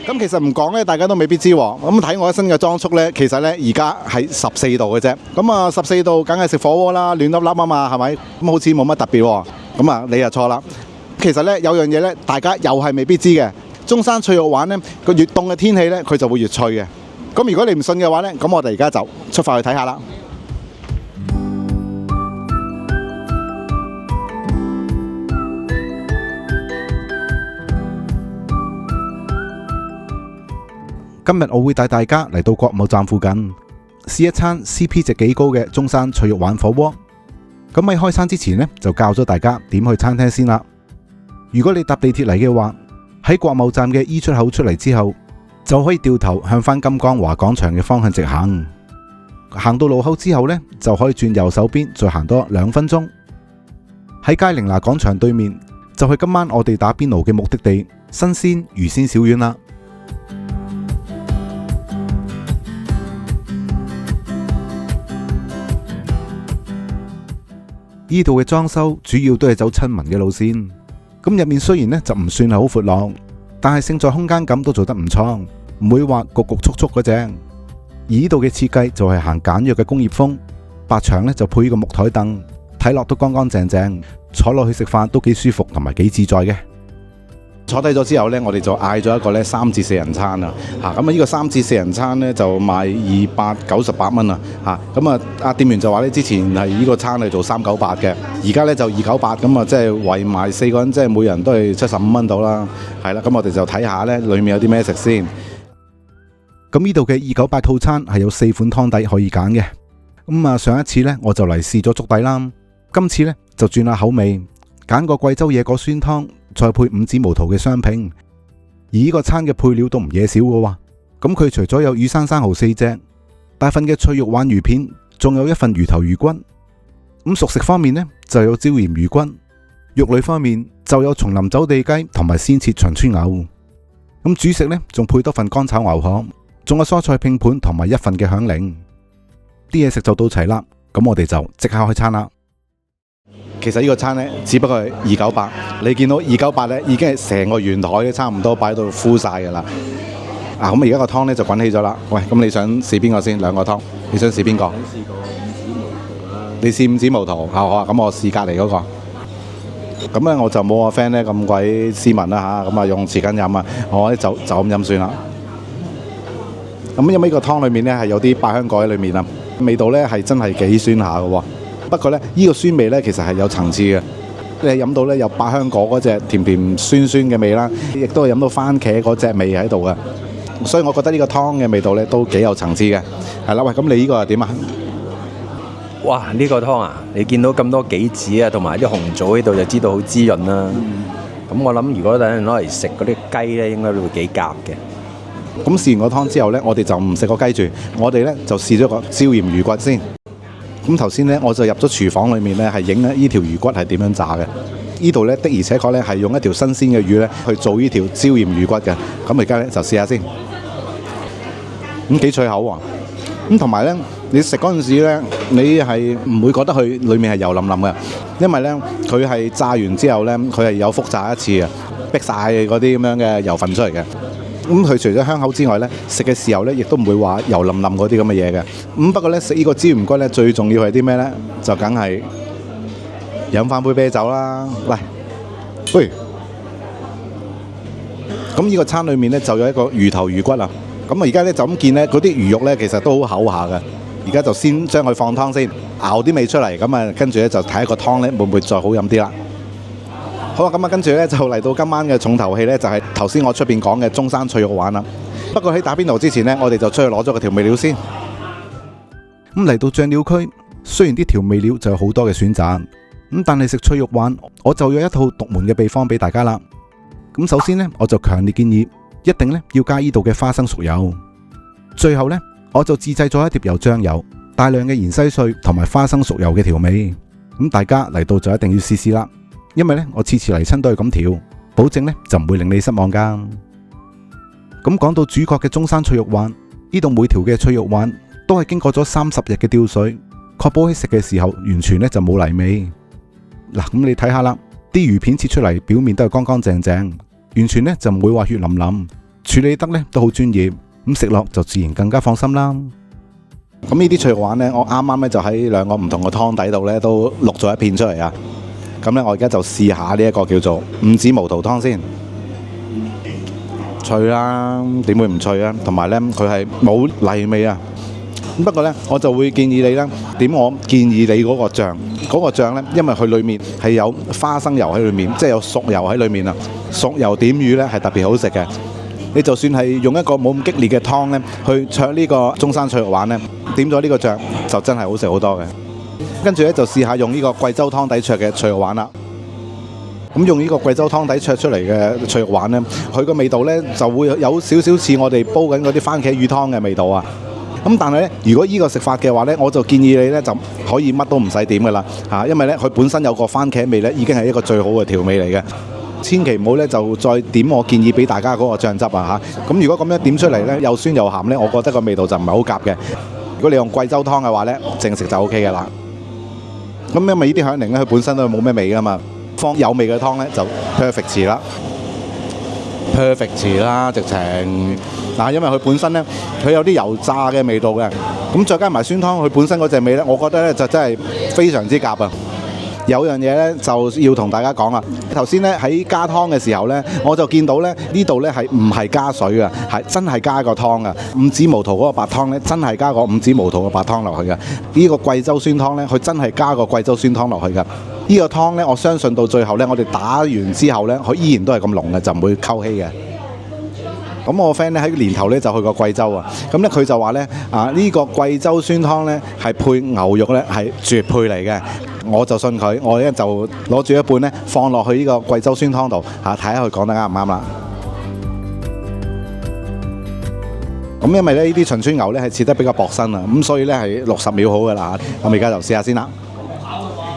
咁其實唔講咧，大家都未必知喎。咁睇我一身嘅裝束咧，其實咧而家係14度嘅啫。咁啊14度梗係食火鍋啦，暖粒粒啊嘛，係咪？咁好似冇乜特別喎。咁啊，你又錯啦。其實咧有樣嘢咧，大家又係未必知嘅。中山脆肉鯇咧，個越凍嘅天氣咧，佢就會越脆嘅。咁如果你唔信嘅話咧，咁我哋而家就出發去睇下啦。今日我會帶大家嚟到國貿站附近試一餐 CP 值幾高嘅中山脆肉鯇火鍋。咁喺開餐之前呢，就教咗大家點去餐廳先啦。如果你搭地鐵嚟嘅話，喺國貿站嘅 E 出口出嚟之後，就可以掉頭向返金光華廣場嘅方向直行。行到路口之後呢，就可以轉右手邊，再行多2分鐘。喺佳寧拿廣場對面，就係今晚我哋打邊爐嘅目的地——新鮮魚鮮小丸啦。呢度嘅裝修主要都係走親民嘅路線，咁入面雖然呢就唔算係好闊落，但係勝在空間感都做得唔錯，唔會話局局促促嗰隻。而呢度嘅設計就係行簡約嘅工業風，白牆呢就配個木台凳，睇落都乾乾淨淨，坐落去食飯都幾舒服同埋幾自在嘅。坐低咗之後呢，我哋就嗌咗一個呢3至4人餐啊，咁啊呢個3至4人餐呢，就賣298蚊啊，咁啊阿店員就話呢，之前係呢個餐係做398嘅，而家呢就298，咁啊即係圍埋4個人，即係每人都係75蚊到啦，係啦，咁我哋就睇下呢裡面有啲咩食先。咁呢度嘅298套餐係有4款湯底可以揀嘅，咁啊上一次呢，我就嚟試咗粥底啦，今次呢，就轉下口味，揀個貴州野果酸湯，再配5指毛肚嘅雙拼。而呢個餐嘅配料都唔嘢少嘅喎，咁佢除咗有魚生生蠔4隻，大份嘅脆肉鯇魚片，仲有一份魚頭魚骨。咁熟食方面呢，就有椒鹽魚骨，肉類方面就有松林走地雞同埋鮮切長川牛。咁主食呢，仲配多份乾炒牛河，仲有蔬菜拼盤同埋1份嘅響鈴。啲嘢食就到齊啦，咁我哋就即刻開餐啦。其實呢個餐呢，只不過係298，你見到298呢已經係成個圓台差唔多擺到 full 晒㗎啦。咁而家個湯呢就滾起咗啦。喂，咁你想試邊個先？兩個湯，你想試邊個？你試5指毛肚，好啊。咁我試隔離嗰個。咁呢我就冇我 friend 呢咁鬼斯文啦嚇，咁啊用匙羹飲啊，我呢就咁飲算啦。咁因為呢個湯裡面呢係有啲百香果喺裡面啊，味道呢係真係幾酸下嘅喎。不過呢，呢個酸味呢其實係有層次嘅。你飲到呢有百香果嗰隻甜甜酸酸嘅味啦，亦都係飲到番茄嗰隻味喺度嘅。所以我覺得呢個湯嘅味道呢都幾有層次嘅。係啦，喂，咁你呢個係點啊？哇！呢個湯啊，你見到咁多杞子啊，同埋啲紅棗喺度，就知道好滋潤啦。咁我諗，如果等陣攞嚟食嗰啲雞呢，應該會幾夾嘅。咁試完個湯之後呢，我哋就唔食個雞住，我哋呢就試咗個椒鹽魚骨先。咁頭先呢，我就入咗廚房裏面呢，係影呢條魚骨係點樣炸嘅。呢度呢，的而且確呢係用一條新鮮嘅魚呢去做呢條椒鹽魚骨嘅。咁而家呢，就試下先。咁幾脆口喎。咁同埋呢，你食嗰陣時呢，你係唔會覺得佢裏面係油淋淋嘅，因為呢，佢係炸完之後呢，佢係有複炸一次嘅，逼晒嗰啲咁樣嘅油份出嚟嘅。咁佢除咗香口之外呢，食嘅時候呢，亦都唔會話油淋淋嗰啲咁嘅嘢嘅。不過呢，食呢個椒鹽骨呢，最重要係啲咩呢？就梗係飲翻杯啤酒啦。嚟，喂！咁呢個餐裏面呢，就有一個魚頭魚骨啊。咁而家呢，就咁見呢，嗰啲魚肉呢，其實都好厚下嘅。而家就先將佢放湯先，熬啲味出嚟。咁啊，跟住呢，就睇下個湯呢會唔會再好飲啲啦。好啊，咁啊，跟住呢，就嚟到今晚嘅重頭戲呢，就係頭先我出邊講嘅中山脆肉鯇啦。不過喺打邊爐之前呢，我哋就出去攞咗個調味料先。咁嚟到醬料區，雖然啲調味料就有好多嘅選擇，咁但係食脆肉鯇，我就有一套獨門嘅秘方俾大家啦。咁首先呢，我就強烈建議一定呢要加呢度嘅花生熟油。最後呢，我就自製咗一碟油醬油、大量嘅芫茜碎同埋花生熟油嘅調味。咁大家嚟到就一定要試試啦。因為呢，我次次嚟親都係咁調，保證呢就唔會令你失望噶。咁講到主角嘅中山脆肉鯇，呢度每條嘅脆肉鯇都係經過咗30日嘅吊水，確保喺食嘅時候完全呢就冇泥味。嗱，咁你睇下啦，啲魚片切出嚟表面都係乾乾淨淨，完全呢就唔會話血淋淋，處理得呢都好專業，咁食落就自然更加放心啦。咁呢啲脆肉鯇呢，我啱啱呢就喺兩個唔同嘅湯底度呢都錄咗一片出嚟啊。咁呢，我而家就試下呢一個叫做五指毛肚湯先。脆啦，點會唔脆啊？同埋呢，佢係冇泥味啊。不過呢，我就會建議你呢，點我建議你嗰個醬，嗰個醬呢，因為佢裡面係有花生油喺裡面，即係有熟油喺裡面啊。熟油點魚呢係特別好食嘅。你就算係用一個冇咁激烈嘅湯呢，去灼呢個中山脆肉鯇呢，點咗呢個醬就真係好食好多嘅。跟住呢，就試下用呢個貴州湯底灼嘅脆肉鯇啦。咁用呢個貴州湯底灼出嚟嘅脆肉鯇呢，佢個味道呢就會有少少似我哋煲緊嗰啲番茄魚湯嘅味道啊。咁但係咧，如果呢個食法嘅話咧，我就建議你咧就可以乜都唔使點噶啦嚇，因為咧佢本身有個番茄味咧，已經係一個最好嘅調味嚟嘅。千祈唔好咧就再點我建議俾大家嗰個醬汁啊嚇。咁如果咁樣點出嚟咧，又酸又鹹咧，我覺得個味道就唔係好夾嘅。如果你用貴州湯嘅話咧，淨食就 OK 嘅啦。咁因為呢啲響鈴咧，佢本身都係冇咩味噶嘛，放有味嘅湯咧就 perfect 啦。perfect 啦，直情嗱，因為佢本身咧，佢有啲油炸嘅味道嘅，咁再加埋酸湯，佢本身嗰隻味咧，我覺得咧就真係非常之夾啊！有樣嘢咧就要同大家講啦，頭先咧喺加湯嘅時候咧，我就見到咧呢度咧係唔係加水嘅，係真係加個湯嘅。五指毛肚嗰個白湯咧，真係加個五指毛肚嘅白湯落去嘅。呢個貴州酸湯咧，佢真係加個貴州酸湯落去嘅。呢個湯咧，我相信到最後咧，我哋打完之後咧，佢依然都係咁濃嘅，就唔會溝稀嘅。咁我 friend 咧喺年頭咧就去過貴州啊，咁咧佢就話咧呢個貴州酸湯咧係配牛肉咧係絕配嚟嘅，我就信佢，我咧就攞住一半咧放落去呢個貴州酸湯度睇下佢講得啱唔啱啦。咁因為咧呢啲秦川牛咧係切得比較薄身啊，咁所以咧係60秒好噶啦嚇，我而家就試下先啦。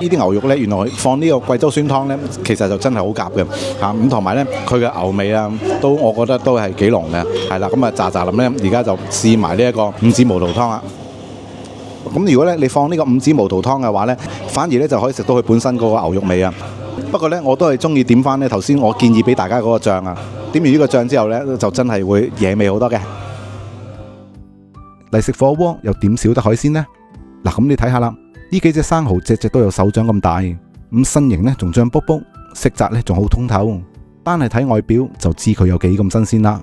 呢啲牛肉咧，原來放呢個貴州酸湯咧，其實就真係好夾嘅嚇。咁同埋咧，佢嘅牛味啊，都我覺得都係幾濃嘅，係啦。咁啊，喳喳林咧，而家就試埋呢一個五指毛肚湯啦。咁如果咧你放呢個五指毛肚湯嘅話咧，反而咧就可以食到佢本身嗰個牛肉味啊。不過咧，我都係中意點翻咧頭先我建議俾大家嗰個醬啊。點完呢個醬之後咧，就真係會惹味好多嘅。嚟食火鍋又點少得海鮮呢？嗱，咁你睇下啦。呢幾隻生蠔隻隻都有手掌咁大，咁身形呢仲脹卜卜，色澤呢仲好通透，單係睇外表就知佢有幾咁新鮮啦。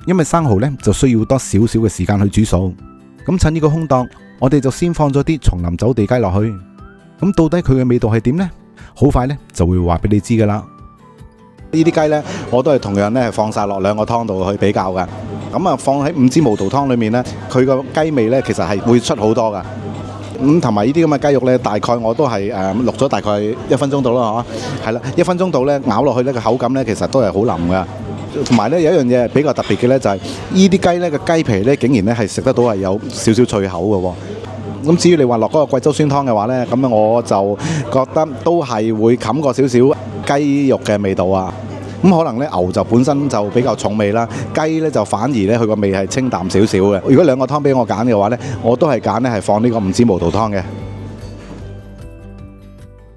因為生蠔呢就需要多少少嘅時間去煮熟，咁趁呢個空檔，我哋就先放咗啲松林走地雞落去，咁到底佢嘅味道係點呢？好快呢就會話俾你知噶啦。呢啲雞呢，我都係同樣呢係放晒落兩個湯度去比較噶，咁啊放喺五指毛肚湯裏面呢，佢個雞味呢其實係會出好多噶。咁同埋呢啲咁嘅雞肉呢，大概我都係淥咗大概1分鐘到啦，係啦，1分鐘到呢，咬落去呢個口感呢，其實都係好腍噶。同埋呢，有一樣嘢比較特別嘅呢，就係呢啲雞呢個雞皮呢，竟然呢係食得到係有少少脆口嘅喎。咁至於你話落嗰個貴州酸湯嘅話呢，咁我就覺得都係會冚過少少雞肉嘅味道啊。咁可能咧牛就本身就比較重味啦，雞咧就反而咧佢個味係清淡少少嘅。如果兩個湯俾我揀嘅話咧，我都係揀咧係放呢個五指毛肚湯嘅。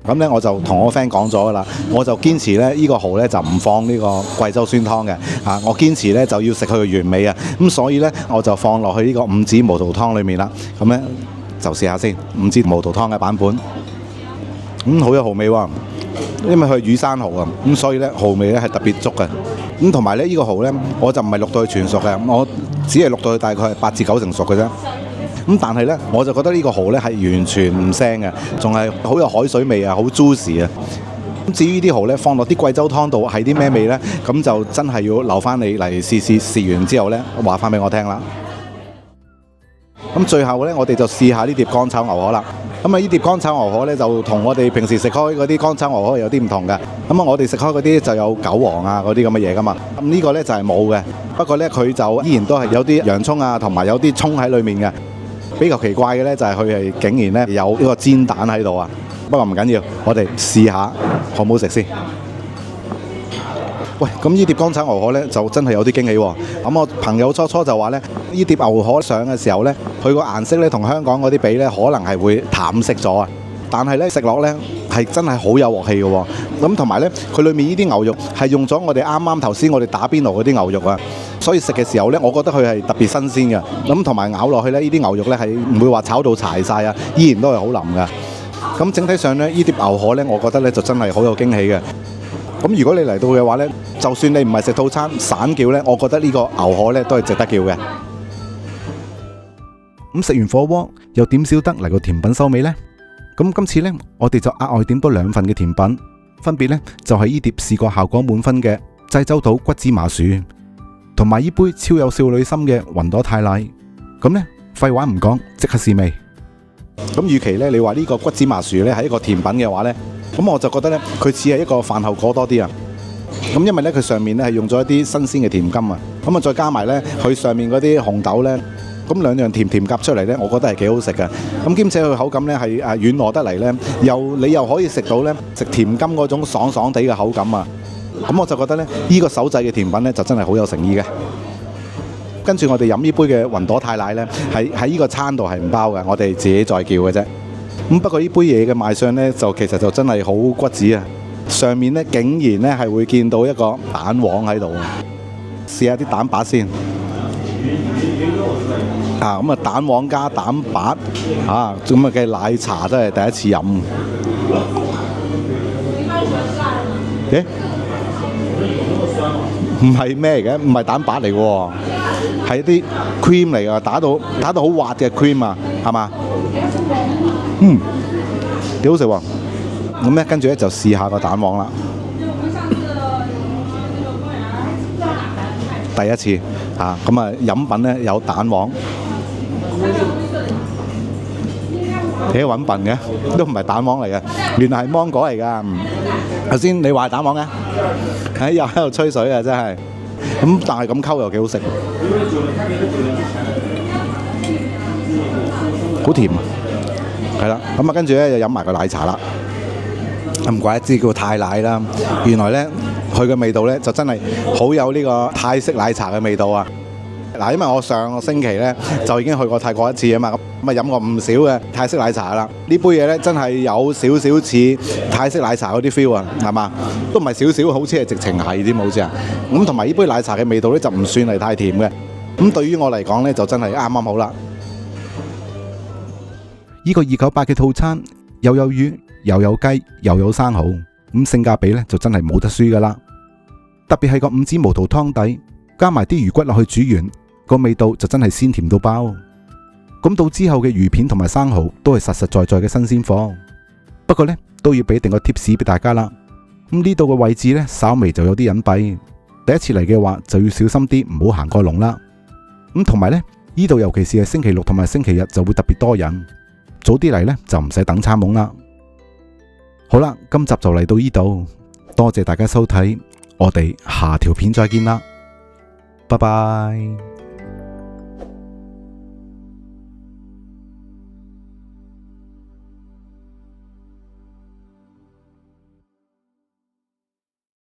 咁咧我就同我 friend 講咗噶啦，我就堅持咧呢個蠔咧就唔放呢個貴州酸湯嘅嚇，我堅持咧就要食佢嘅原味啊。咁所以咧我就放落去呢個五指毛肚湯裏面啦。咁咧就試下先五指毛肚湯嘅版本，好有蠔味喎。因為佢係乳生蠔啊，咁所以咧蠔味咧係特別足嘅。咁同埋咧呢個蠔咧，我就唔係淥到佢全熟嘅，我只係淥到佢大概係8至9成熟嘅啫。咁但係咧，我就覺得呢個蠔咧係完全唔腥嘅，仲係好有海水味啊，好 juicy 啊。咁至於啲蠔咧放落啲貴州湯度係啲咩味咧？咁就真係要留翻你嚟試完之後咧，話翻俾我聽啦。咁最後咧，我哋就試下呢碟乾炒牛河啦。咁呢碟乾炒牛河咧，就同我哋平時食開嗰啲乾炒牛河有啲唔同嘅。咁我哋食開嗰啲就有韭黃啊嗰啲咁嘅嘢噶嘛。咁呢個咧就係冇嘅。不過咧佢就依然都係有啲洋葱啊，同埋有啲葱喺裏面嘅。比較奇怪嘅咧就係佢係竟然咧有呢個煎蛋喺度啊。不過唔緊要，我哋試下好唔好食先。喂，咁呢碟乾炒牛河咧就真係有啲驚喜喎。咁我朋友初就話咧，呢碟牛河上嘅時候咧，佢個顏色咧同香港嗰啲比咧，可能係會淡色咗啊。但係咧食落咧係真係好有鑊氣嘅喎。咁同埋呢，佢裏面呢啲牛肉係用咗我哋啱啱頭先我哋打邊爐嗰啲牛肉啊，所以食嘅時候呢，我覺得佢係特別新鮮嘅。咁同埋咬落去呢，呢啲牛肉呢係唔會話炒到柴晒啊，依然都係好腍嘅。咁整體上呢，呢碟牛河呢，我覺得呢就真係好有驚喜嘅。咁如果你嚟到嘅話呢，就算你唔係食套餐散叫呢，我覺得呢個牛河呢都係值得叫嘅。咁食完火鍋又點少得嚟個甜品收尾呢？咁今次呢，我哋就額外點多2份嘅甜品，分別呢就係呢碟視覺效果滿分嘅濟州島骨芝麻薯，同埋呢杯超有少女心嘅雲朵泰奶。咁呢，廢話唔講，即刻試味。咁與其呢，你話呢個骨芝麻薯呢係一個甜品嘅話呢，咁我就覺得呢，佢似係一個飯後果多啲啊。咁因為呢，佢上面呢係用咗一啲新鮮嘅甜甘啊，咁啊再加埋呢，佢上面嗰啲紅豆呢。咁兩樣甜甜夾出嚟呢，我覺得係幾好食嘅。咁兼且佢口感呢係軟糯得嚟呢，你又可以食到呢食甜甘嗰種爽爽地嘅口感啊。咁我就覺得呢，呢個手製嘅甜品呢就真係好有誠意嘅。跟住我哋飲呢杯嘅雲朵泰奶呢，係喺呢個餐度係唔包嘅，我哋自己再叫嘅啫。咁不過呢杯嘢嘅賣相呢，就其實就真係好骨子啊。上面呢竟然呢係會見到一個蛋黃喺度，試下啲蛋白先。咁啊蛋黃加蛋白咁啊嘅奶茶真係第一次飲。唔係咩嚟嘅？唔係蛋白嚟嘅，係一啲 cream 嚟㗎，打到好滑嘅 cream 啊，係嘛？幾好食喎！咁咧跟住咧就試下個蛋黃啦。第一次咁啊飲品咧有蛋黃。幾揾笨嘅，都唔係蛋黃嚟嘅，原來係芒果嚟㗎。頭先你話係蛋黃嘅，又喺度吹水啊！真係咁，但係咁溝又幾好食，好甜啊！係啦，咁啊跟住咧就飲埋個奶茶啦。唔怪得知叫泰奶啦，原來咧佢嘅味道咧就真係好有呢個泰式奶茶嘅味道啊！嗱，因為我上個星期咧就已經去過泰國一次啊嘛，咁啊飲過唔少嘅泰式奶茶啦。呢杯嘢咧真係有少少似泰式奶茶嗰啲 feel 啊，係嘛？都唔係少少，好似係直情係添，好似啊。咁同埋呢杯奶茶嘅味道咧就唔算係太甜嘅。咁對於我嚟講咧就真係啱啱好啦。呢個298嘅套餐又有魚又有雞又有生蠔，咁性價比咧就真係冇得輸噶啦。特別係個5指毛肚湯底，加埋啲魚骨落去煮完，個味道就真係鮮甜到爆。咁到之後嘅魚片同埋生蠔都係實實在在嘅新鮮貨。不過呢，都要俾定個 tips 俾大家啦。咁呢度嘅位置呢，稍微就有啲隱蔽，第一次嚟嘅話就要小心啲，唔好行過龍啦。咁同埋呢，呢度尤其是係星期六同埋星期日就會特別多人，早啲嚟呢，就唔使等餐懵啦。好啦，今集就嚟到呢度，多謝大家收睇，我哋下條片再見啦，拜拜。